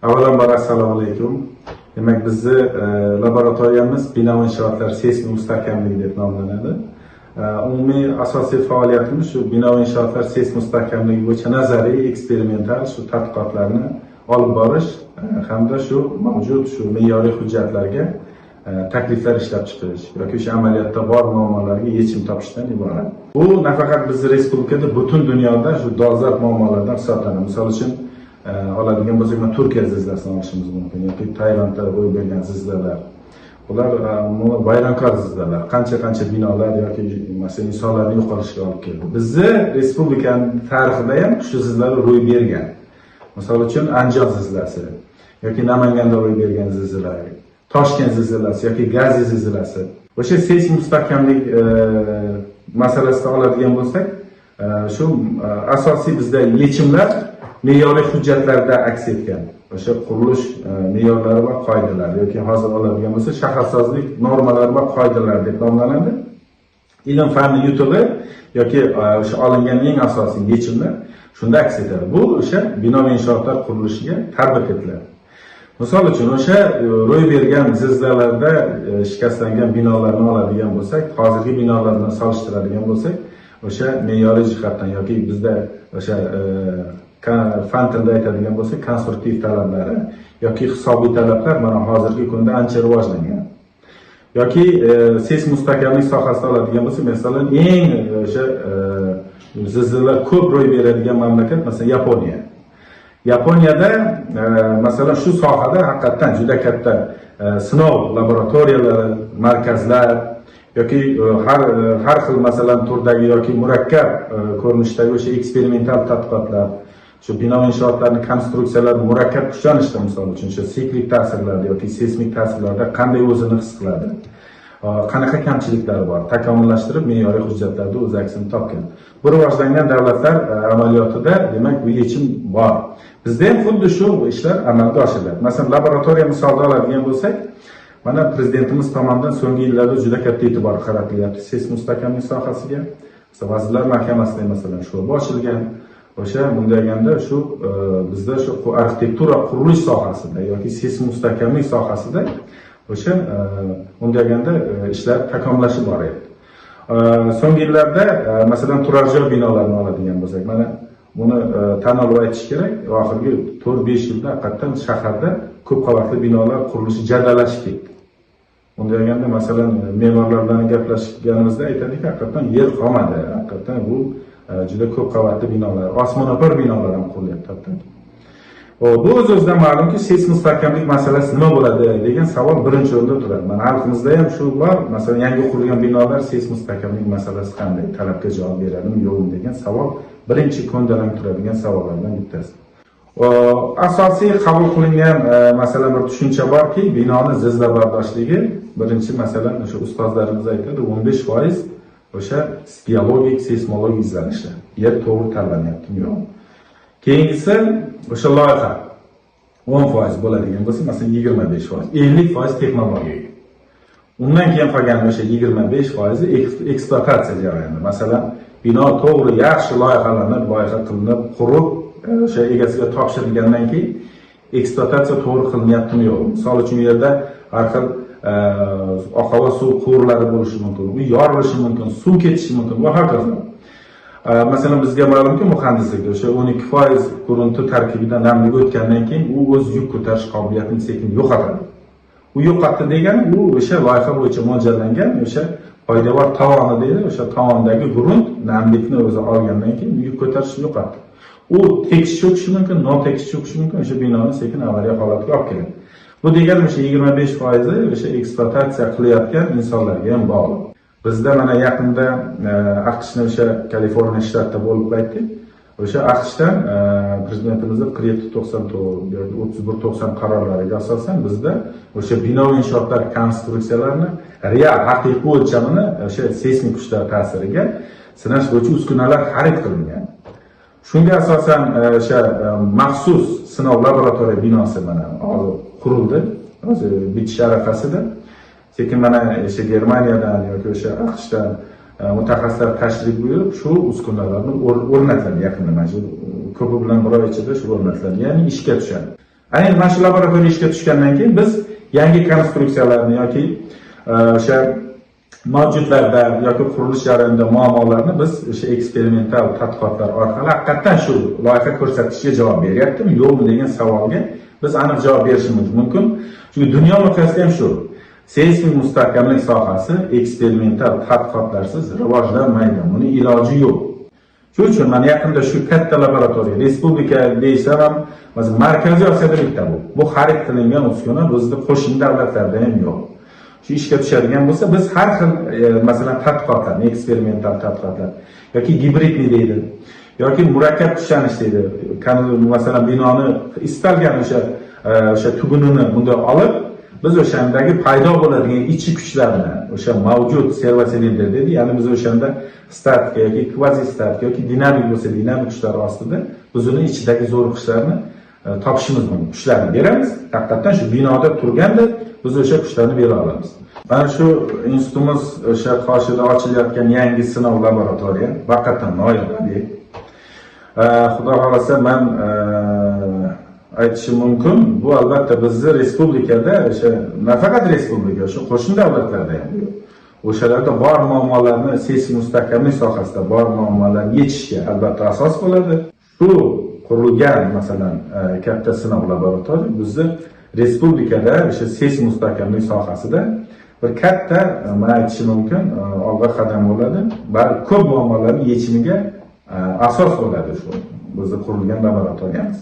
Avvalambor assalomu alaykum. Demak, bizni laboratoriyamiz bino inshootlar seysmik mustahkamligi deb nomlanadi. Umumiy asosiy faoliyatimiz shu bino inshootlar seysmik mustahkamligi bo'yicha nazariy, eksperimental shu tadqiqotlarni olib borish hamda shu mavjud shu me'yoriy hujjatlarga takliflar ishlab chiqarish yoki o'sha amaliyotda bor muammolarga yechim topishdan iborat. Bu nafaqat bizning respublikada, butun dunyoda shu dolzarb muammolardan hisoblanadi. Misol uchun oladigan bo'lsak, Turkiya zilzilasini olishimiz mumkin yoki Tailandda ro'y bergan zilzilalar. Ular vayronkor zilzilalar, qancha binolar yoki masalan insonlarning yo'qolishiga olib keldi. Bizning respublikaning tarixida ham shu zilzilalar ro'y bergan. Misol uchun Andijon zilzilasi yoki Namanganda ro'y bergan zilzila, Toshkent zilzilasi yoki Gazi zilzilasi. O'sha seysmik mustahkamlik masalasida oladigan bo'lsak, shu asosiy bizda yechimlar me'yoriy hujjatlarda aks etgan. O'sha qurilish me'yorlari va qoidalari yoki hozir oladigan bo'lsa shaharsozlik normalari va qoidalari deb nomlanadi. Ilm-fan yutug'i yoki o'sha olingan eng asosiy yechimlar shunda aks etadi. Bu o'sha bino inshootlar qurilishiga tatbiq etiladi. Misol uchun o'sha ro'y bergan zilzilalarda shikastlangan binolarni oladigan bo'lsak, hozirgi binolar bilan solishtiradigan bo'lsak, o'sha me'yoriy jihatdan yoki bizda o'sha fan tilida aytadigan bo'lsak, konstruktiv talablari yoki hisobiy talablar mana hozirgi kunda ancha rivojlangan. Yoki seysmik mustahkamlik sohasida oladigan bo'lsak, masalan, eng o'sha zilzilalar ko'p ro'y beradigan mamlakat masalan Yaponiya. Yaponiyada masalan shu sohada haqiqatan juda katta sinov laboratoriyalari, markazlar yoki har xil masalan turdagi yoki murakkab ko'rinishdagi o'sha eksperimental tadqiqotlar, shu bino inshootlarning konstruksiyalari murakkab kuchlanishda misol uchun o'sha siklik ta'sirlarda yoki seysmik ta'sirlarda qanday o'zini his qiladi, qanaqa kamchiliklari bor, takomillashtirib me'yoriy hujjatlarda o'z aksini topgan. Bu rivojlangan davlatlar amaliyotida demak bu yechim bor. Bizda ham xuddi shu ishlar amalga oshiriladi. Masalan, laboratoriya misolida oladigan bo'lsak, mana prezidentimiz tomonidan so'nggi yillarda juda katta e'tibor qaratilyapti seysmik mustahkamlik sohasiga. Vazirlar Mahkamasida masalan sho'ba ochilgan. O'sha bunday deganda shu bizda shu arxitektura qurilish sohasida yoki seysmik mustahkamlik sohasida o'sha bunday deganda ishlar takomillashib boryapti. So'nggi yillarda masalan turar joy binolarni oladigan bo'lsak, mana buni tan olib aytish kerak, oxirgi 4-5 yilda haqiqatan shaharda ko'p qavatli binolar qurilishi jadallashib ketdi. Bunday deganda masalan me'morlar bilan gaplashganimizda aytadiki, haqiqatan yer qolmadi. Haqiqatan bu juda ko'p qavatli binolar, osmono'par binolar ham qurilyapti. Bu o'z-o'zidan ma'lumki, seysmik mustahkamlik masalasi nima bo'ladi degan savol birinchi o'rinda turadi. Mana xalqimizda ham shu bor, masalan yangi qurilgan binolar seysmik mustahkamlik masalasi qanday, talabga javob beradimi, yo'qmi degan savol birinchi ko'ndalang turadigan savollardan bittasi. Asosiy qabul qilingan masalan bir tushuncha borki, binoni zilzila bardoshligi birinchi masalan o'sha ustozlarimiz aytadi, 15% o'sha biologik, seysmologik izlanishlar. Yer to'g'ri tanlanyaptimi yo'qmi? Keyingisi o'sha loyiha 10% bo'ladigan bo'lsa, masalan 25%, 50% texnologik. Undan keyin qolgan o'sha 25% ekspluatatsiya jarayoni. Masalan, bino to'g'ri yaxshi loyihalanib, qilinib, qurib, o'sha egasiga topshirilgandan keyin ekspluatatsiya to'g'ri qilinyaptimi yo'qmi? Misol uchun u yerda har xil oqova suv quvurlari bo'lishi mumkin, u yorilishi mumkin, suv ketishi mumkin va hokazo. Masalan bizga ma'lumki, muhandislikda o'sha 12% grunti tarkibida namlik o'tgandan keyin u o'z yuk ko'tarish qobiliyatini sekin yo'qotadi. U yo'qotdi degani u o'sha loyiha bo'yicha mo'ljallangan o'sha poydevor tovoni deydi, o'sha tovondagi grunt namlikni o'zi olgandan keyin yuk ko'tarishni yo'qotdi. U tekis cho'kishi mumkin, notekis cho'kishi mumkin, o'sha binoni sekin avariya holatiga olib keladi. Bu degani o'sha 25% o'sha ekspluatatsiya qilayotgan insonlarga ham bog'liq. Bizda mana yaqinda AQShning o'sha Kaliforniya shtatida bo'lib qaytdik. O'sha AQShdan prezidentimizning 4790 yoki 3190 qarorlariga asosan bizda o'sha bino inshootlar konstruksiyalarini real haqiqiy o'lchamini o'sha seysmik kuchlar ta'siriga sinash bo'yicha uskunalar xarid qilingan. Shunga asosan o'sha maxsus sinov laboratoriya binosi mana hozir qurildi, o'zi bitish arafasida. Lekin mana o'sha Germaniyadan yoki o'sha AQShdan mutaxassislar tashrif buyurib shu uskunalarni o'rnatiladi yaqinda, mana shu ko'pi bilan bir oy ichida shu o'rnatiladi, ya'ni ishga tushadi. Aynan mana shu laboratoriya ishga tushgandan keyin biz yangi konstruksiyalarni yoki o'sha mavjudlarda yoki qurilish jarayonida muammolarni biz o'sha eksperimental tadqiqotlar orqali haqiqatdan shu loyiha ko'rsatishiga javob beryaptimi, yo'qmi degan savolga biz aniq javob berishimiz mumkin. Chunki dunyo miqyosida ham shu. Seysmik mustahkamlik sohasi eksperimental tadqiqotlarsiz rivojlanmaydi. Buni iloji yo'q. Shuning uchun men yaqinda shu katta laboratoriya, respublika deysam ham, masalan, Markaziy Osiyoda bitta bu. Bu xarid qilingan uskuna bizda qo'shni davlatlarda ham yo'q. Shu ishga tushadigan bo'lsa, biz har xil masalan tadqiqotlarni, eksperimental tadqiqotlar yoki gibridni deydi, yoki murakkab kuchlanish deydi. Masalan, binoni istalgan o'sha tugunini bunda olib, biz o'shandagi paydo bo'ladigan ichki kuchlarni, o'sha mavjud servosilindr dedi, ya'ni biz o'shanda statika yoki kvazi statika yoki dinamik bo'lsa, dinamik kuchlar ostida biz uni ichidagi zo'riqishlarni topishimiz mumkin. Kuchlarni beramiz. Haqiqatan shu binoda turganda biz o'sha kuchlarni bera olamiz. Mana shu institutimiz o'sha qoshida ochilayotgan yangi sinov laboratoriya haqiqatan noyob. Xudo xolasa men aytishim mumkin, bu albatta bizni respublikada o'sha nafaqat respublika, shu qo'shni davlatlarda ham o'shalarda bor muammolarni, seysmik mustahkamlik sohasida bor muammolarni yechishga albatta asos bo'ladi. Shu qurilgan masalan katta sinov laboratoriya bizni respublikada o'sha seysmik mustahkamlik sohasida bir katta, men aytishim mumkin, olg'a qadam bo'ladi va ko'p muammolarning yechimiga asos bo'ladi shu bizni qurilgan laboratoriyamiz.